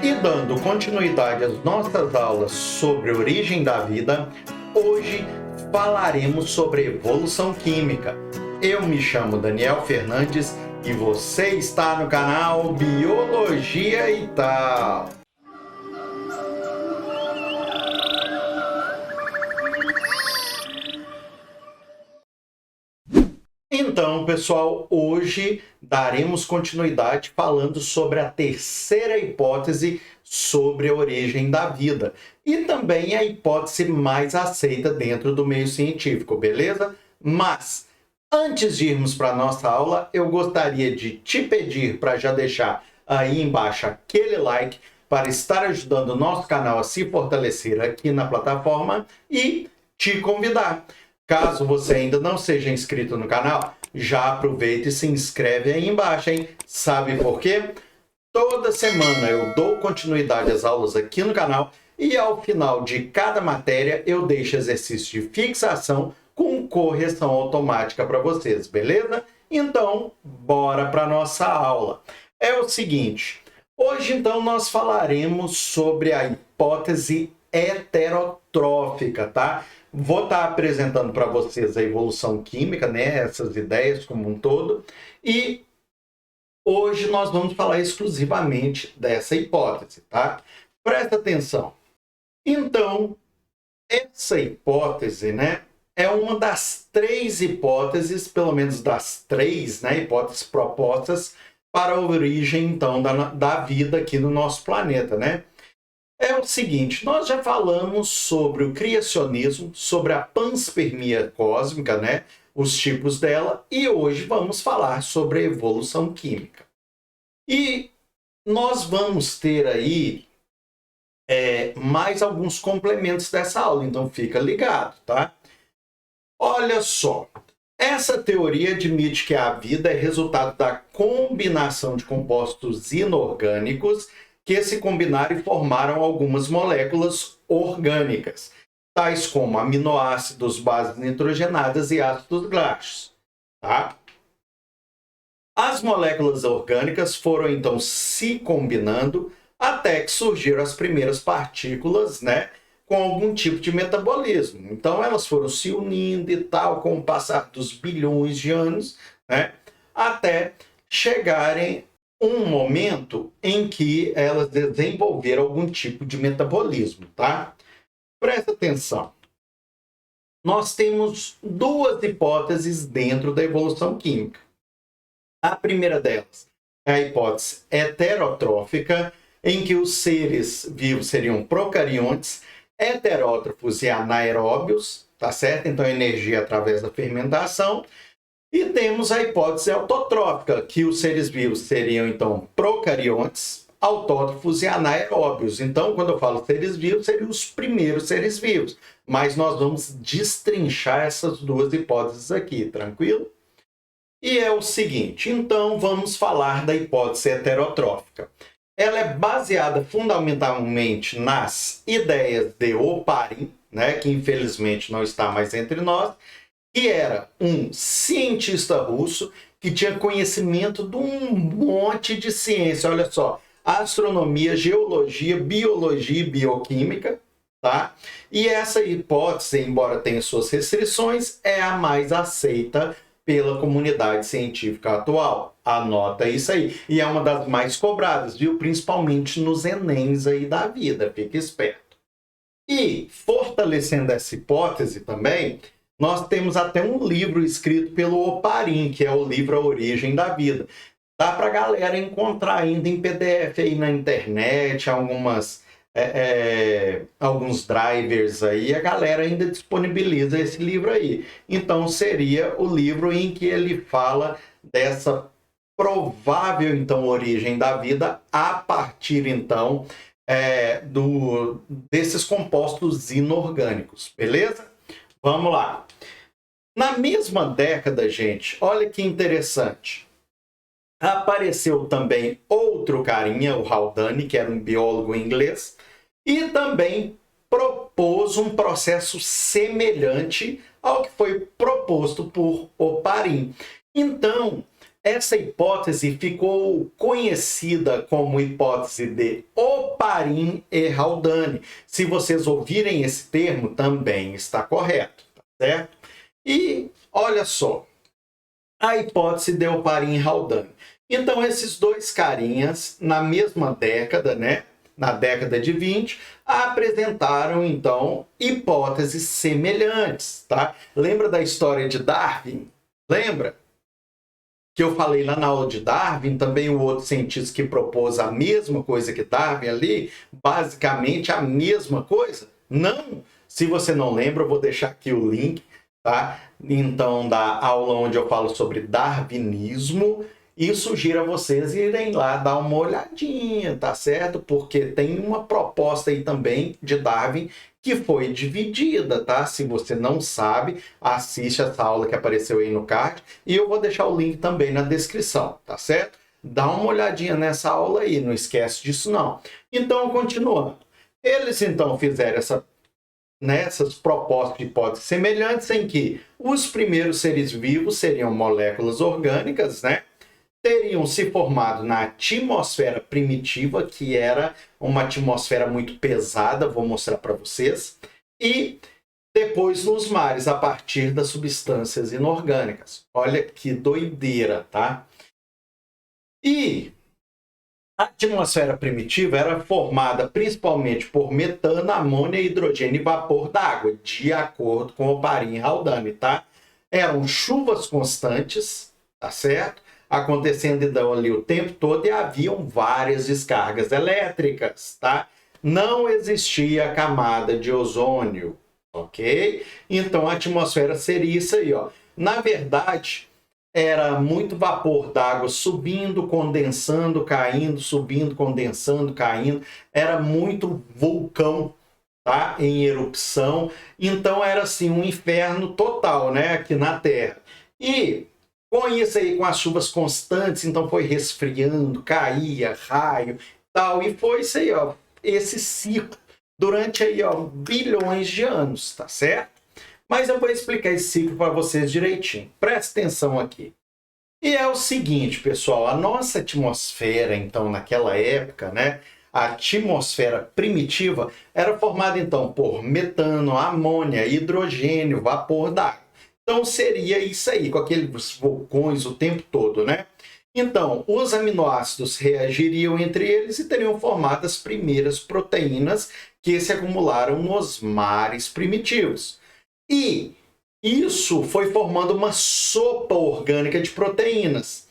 E dando continuidade às nossas aulas sobre a origem da vida, hoje falaremos sobre evolução química. Eu me chamo Daniel Fernandes e você está no canal Biologia e Tal. Então, pessoal, hoje daremos continuidade falando sobre a terceira hipótese sobre a origem da vida e também a hipótese mais aceita dentro do meio científico, beleza? Mas, antes de irmos para a nossa aula, eu gostaria de te pedir para já deixar aí embaixo aquele like para estar ajudando o nosso canal a se fortalecer aqui na plataforma e te convidar. Caso você ainda não seja inscrito no canal, já aproveita e se inscreve aí embaixo, hein? Sabe por quê? Toda semana eu dou continuidade às aulas aqui no canal e ao final de cada matéria eu deixo exercício de fixação com correção automática para vocês, beleza? Então, bora para nossa aula. É o seguinte, hoje então nós falaremos sobre a hipótese heterotrófica, tá? Vou estar apresentando para vocês a evolução química, né? Essas ideias como um todo. E hoje nós vamos falar exclusivamente dessa hipótese, tá? Presta atenção. Então, essa hipótese, né? É uma das três hipóteses, pelo menos das três, né? Hipóteses propostas para a origem, então, da vida aqui no nosso planeta, né? É o seguinte, nós já falamos sobre o criacionismo, sobre a panspermia cósmica, né? Os tipos dela, e hoje vamos falar sobre a evolução química. E nós vamos ter aí mais alguns complementos dessa aula, então fica ligado, tá? Olha só, essa teoria admite que a vida é resultado da combinação de compostos inorgânicos que se combinaram e formaram algumas moléculas orgânicas, tais como aminoácidos, bases nitrogenadas e ácidos graxos. Tá? As moléculas orgânicas foram então se combinando até que surgiram as primeiras partículas, né, com algum tipo de metabolismo. Então elas foram se unindo e tal, com o passar dos bilhões de anos, né, até chegarem um momento em que elas desenvolveram algum tipo de metabolismo, tá? Presta atenção. Nós temos duas hipóteses dentro da evolução química. A primeira delas é a hipótese heterotrófica, em que os seres vivos seriam procariontes, heterótrofos e anaeróbios, tá certo? Então, energia através da fermentação. E temos a hipótese autotrófica, que os seres vivos seriam, então, procariontes, autótrofos e anaeróbios. Então, quando eu falo seres vivos, seriam os primeiros seres vivos. Mas nós vamos destrinchar essas duas hipóteses aqui, tranquilo? E é o seguinte, então vamos falar da hipótese heterotrófica. Ela é baseada fundamentalmente nas ideias de Oparin, né, que infelizmente não está mais entre nós, que era um cientista russo que tinha conhecimento de um monte de ciência, olha só, astronomia, geologia, biologia e bioquímica, tá? E essa hipótese, embora tenha suas restrições, é a mais aceita pela comunidade científica atual. Anota isso aí. E é uma das mais cobradas, viu? Principalmente nos Enems aí da vida, fica esperto. E, fortalecendo essa hipótese também, nós temos até um livro escrito pelo Oparin, que é o livro A Origem da Vida. Dá para a galera encontrar ainda em PDF aí na internet, alguns drivers aí, a galera ainda disponibiliza esse livro aí. Então seria o livro em que ele fala dessa provável então origem da vida a partir então desses compostos inorgânicos, beleza? Vamos lá. Na mesma década, gente, olha que interessante. Apareceu também outro carinha, o Haldane, que era um biólogo inglês, e também propôs um processo semelhante ao que foi proposto por Oparin. Então, essa hipótese ficou conhecida como hipótese de Oparin e Haldane. Se vocês ouvirem esse termo, também está correto, tá certo? E olha só, a hipótese de Oparin e Haldane. Então, esses dois carinhas, na mesma década, né? Na década de 20, apresentaram, então, hipóteses semelhantes, tá? Lembra da história de Darwin? Lembra? Que eu falei lá na aula de Darwin, também o outro cientista que propôs a mesma coisa que Darwin ali, basicamente a mesma coisa? Não! Se você não lembra, eu vou deixar aqui o link, tá? Então, da aula onde eu falo sobre darwinismo, e sugiro a vocês irem lá dar uma olhadinha, tá certo? Porque tem uma proposta aí também de Darwin que foi dividida, tá? Se você não sabe, assiste essa aula que apareceu aí no card e eu vou deixar o link também na descrição, tá certo? Dá uma olhadinha nessa aula aí, não esquece disso não. Então, continuando. Eles então fizeram essas propostas de hipóteses semelhantes em que os primeiros seres vivos seriam moléculas orgânicas, né? Teriam se formado na atmosfera primitiva, que era uma atmosfera muito pesada, vou mostrar para vocês, e depois nos mares, a partir das substâncias inorgânicas. Olha que doideira, tá? E a atmosfera primitiva era formada principalmente por metano, amônia, hidrogênio e vapor d'água, de acordo com Oparin e Haldane, tá? Eram chuvas constantes, tá certo? Acontecendo então ali o tempo todo e haviam várias descargas elétricas, tá? Não existia camada de ozônio, ok? Então a atmosfera seria isso aí, ó. Na verdade, era muito vapor d'água subindo, condensando, caindo, subindo, condensando, caindo. Era muito vulcão, tá? Em erupção. Então era assim um inferno total, né? Aqui na Terra. E com isso aí, com as chuvas constantes, então foi resfriando, caía, raio, tal, e foi isso aí, ó, esse ciclo durante aí, ó, bilhões de anos, tá certo? Mas eu vou explicar esse ciclo para vocês direitinho. Presta atenção aqui. E é o seguinte, pessoal, a nossa atmosfera, então, naquela época, né, a atmosfera primitiva era formada, então, por metano, amônia, hidrogênio, vapor d'água. Então, seria isso aí, com aqueles vulcões o tempo todo, né? Então, os aminoácidos reagiriam entre eles e teriam formado as primeiras proteínas que se acumularam nos mares primitivos. E isso foi formando uma sopa orgânica de proteínas,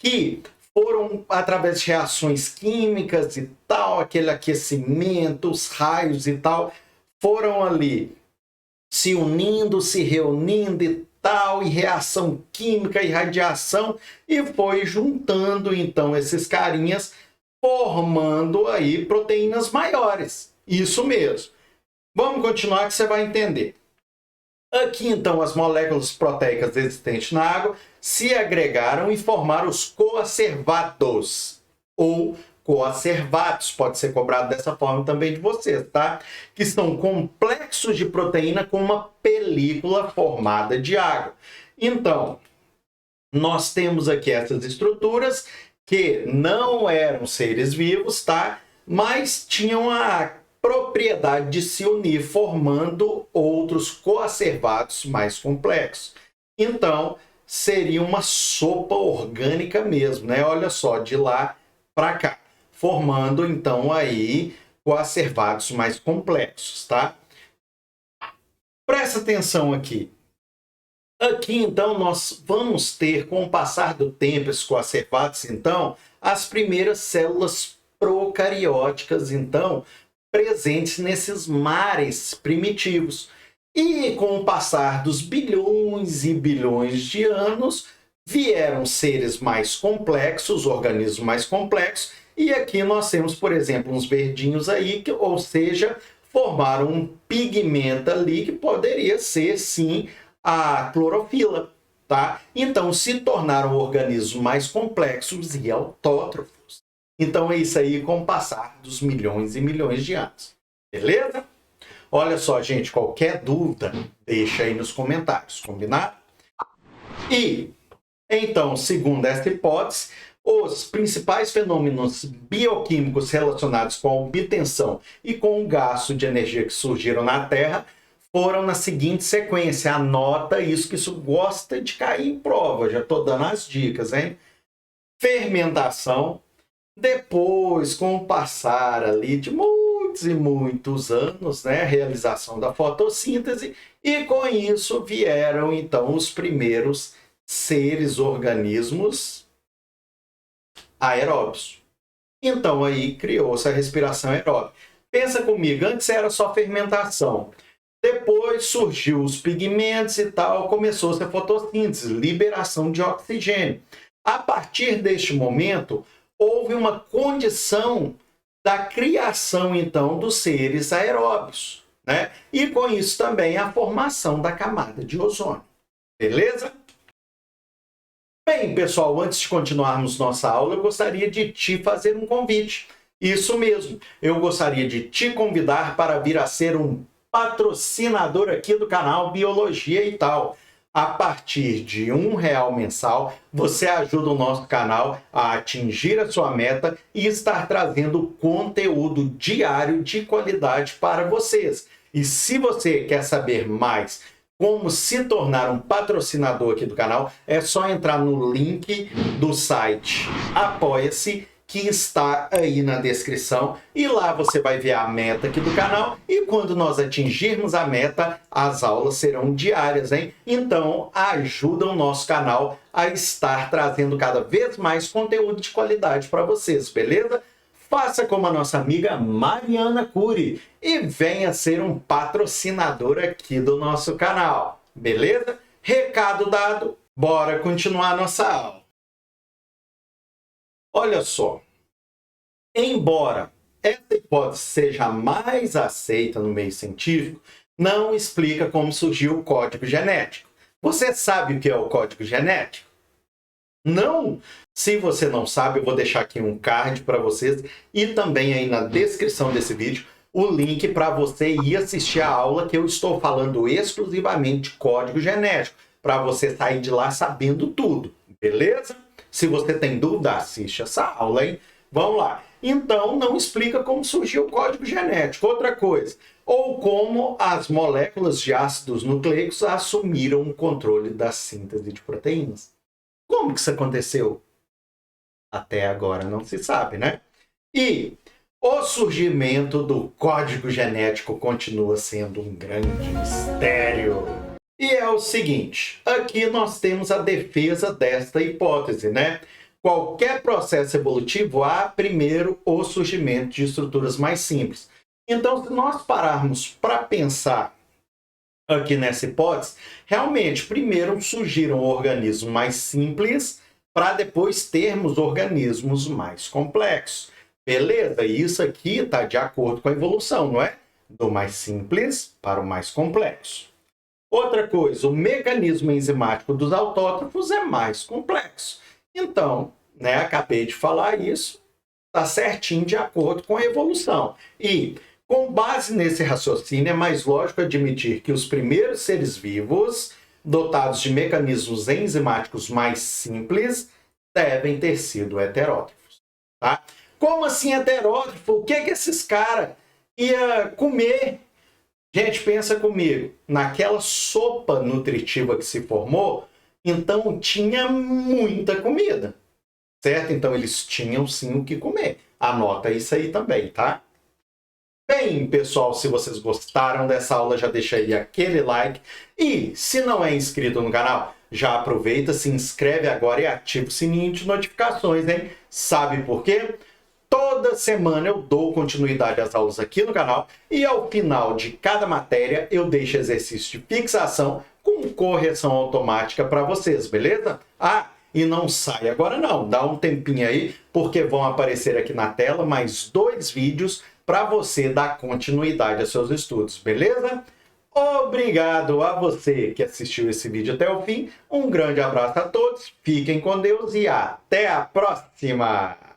que foram, através de reações químicas e tal, aquele aquecimento, os raios e tal, foram ali se unindo, se reunindo e tal, e reação química e radiação, e foi juntando então esses carinhas, formando aí proteínas maiores. Isso mesmo. Vamos continuar que você vai entender. Aqui então as moléculas proteicas existentes na água se agregaram e formaram os coacervados, ou coacervatos, pode ser cobrado dessa forma também de vocês, tá? Que são complexos de proteína com uma película formada de água. Então, nós temos aqui essas estruturas que não eram seres vivos, tá? Mas tinham a propriedade de se unir, formando outros coacervados mais complexos. Então, seria uma sopa orgânica mesmo, né? Olha só, de lá para cá, formando então aí coacervados mais complexos, tá? Presta atenção aqui. Aqui então nós vamos ter, com o passar do tempo, esses coacervados, então, as primeiras células procarióticas, então, presentes nesses mares primitivos. E com o passar dos bilhões e bilhões de anos, vieram seres mais complexos, organismos mais complexos, e aqui nós temos, por exemplo, uns verdinhos aí, que, ou seja, formaram um pigmento ali que poderia ser, sim, a clorofila, tá? Então, se tornaram organismos mais complexos e autótrofos. Então, é isso aí com o passar dos milhões e milhões de anos. Beleza? Olha só, gente, qualquer dúvida, deixa aí nos comentários, combinado? E, então, segundo esta hipótese, Os principais fenômenos bioquímicos relacionados com a obtenção e com o gasto de energia que surgiram na Terra foram na seguinte sequência. Anota isso, que isso gosta de cair em prova. Já estou dando as dicas, hein? Fermentação. Depois, com o passar ali de muitos e muitos anos, né, a realização da fotossíntese, e com isso vieram então os primeiros seres, organismos aeróbios. Então aí criou-se a respiração aeróbica. Pensa comigo, antes era só fermentação. Depois surgiu os pigmentos e tal, começou-se a fotossíntese, liberação de oxigênio. A partir deste momento, houve uma condição da criação, então, dos seres aeróbios, né? E com isso também a formação da camada de ozônio. Beleza? Bem, pessoal, antes de continuarmos nossa aula, eu gostaria de te fazer um convite. Isso mesmo, eu gostaria de te convidar para vir a ser um patrocinador aqui do canal Biologia e Tal. A partir de R$1 mensal, você ajuda o nosso canal a atingir a sua meta e estar trazendo conteúdo diário de qualidade para vocês. E se você quer saber mais como se tornar um patrocinador aqui do canal, é só entrar no link do site Apoia-se, que está aí na descrição, e lá você vai ver a meta aqui do canal, e quando nós atingirmos a meta, as aulas serão diárias, hein? Então, ajuda o nosso canal a estar trazendo cada vez mais conteúdo de qualidade para vocês, beleza? Faça como a nossa amiga Mariana Cury e venha ser um patrocinador aqui do nosso canal, beleza? Recado dado, bora continuar nossa aula. Olha só, embora essa hipótese seja mais aceita no meio científico, não explica como surgiu o código genético. Você sabe o que é o código genético? Não? Se você não sabe, eu vou deixar aqui um card para vocês e também aí na descrição desse vídeo o link para você ir assistir a aula que eu estou falando exclusivamente de código genético, para você sair de lá sabendo tudo, beleza? Se você tem dúvida, assiste essa aula, hein? Vamos lá. Então, não explica como surgiu o código genético. Outra coisa, ou como as moléculas de ácidos nucleicos assumiram o controle da síntese de proteínas. Como que isso aconteceu? Até agora não se sabe, né? E o surgimento do código genético continua sendo um grande mistério. E é o seguinte, aqui nós temos a defesa desta hipótese, né? Qualquer processo evolutivo há primeiro o surgimento de estruturas mais simples. Então, se nós pararmos para pensar aqui nessa hipótese, realmente, primeiro surgiram organismos mais simples para depois termos organismos mais complexos. Beleza? Isso aqui está de acordo com a evolução, não é? Do mais simples para o mais complexo. Outra coisa, o mecanismo enzimático dos autótrofos é mais complexo. Então, né, acabei de falar isso, está certinho de acordo com a evolução. E, com base nesse raciocínio, é mais lógico admitir que os primeiros seres vivos, dotados de mecanismos enzimáticos mais simples, devem ter sido heterótrofos. Tá? Como assim heterótrofo? O que esses caras iam comer? Gente, pensa comigo, naquela sopa nutritiva que se formou, então tinha muita comida, certo? Então eles tinham sim o que comer. Anota isso aí também, tá? Bem, pessoal, se vocês gostaram dessa aula, já deixa aí aquele like. E se não é inscrito no canal, já aproveita, se inscreve agora e ativa o sininho de notificações, hein? Sabe por quê? Toda semana eu dou continuidade às aulas aqui no canal e ao final de cada matéria eu deixo exercício de fixação com correção automática para vocês, beleza? Ah, e não sai agora não, dá um tempinho aí, porque vão aparecer aqui na tela mais 2 vídeos para você dar continuidade aos seus estudos, beleza? Obrigado a você que assistiu esse vídeo até o fim, um grande abraço a todos, fiquem com Deus e até a próxima!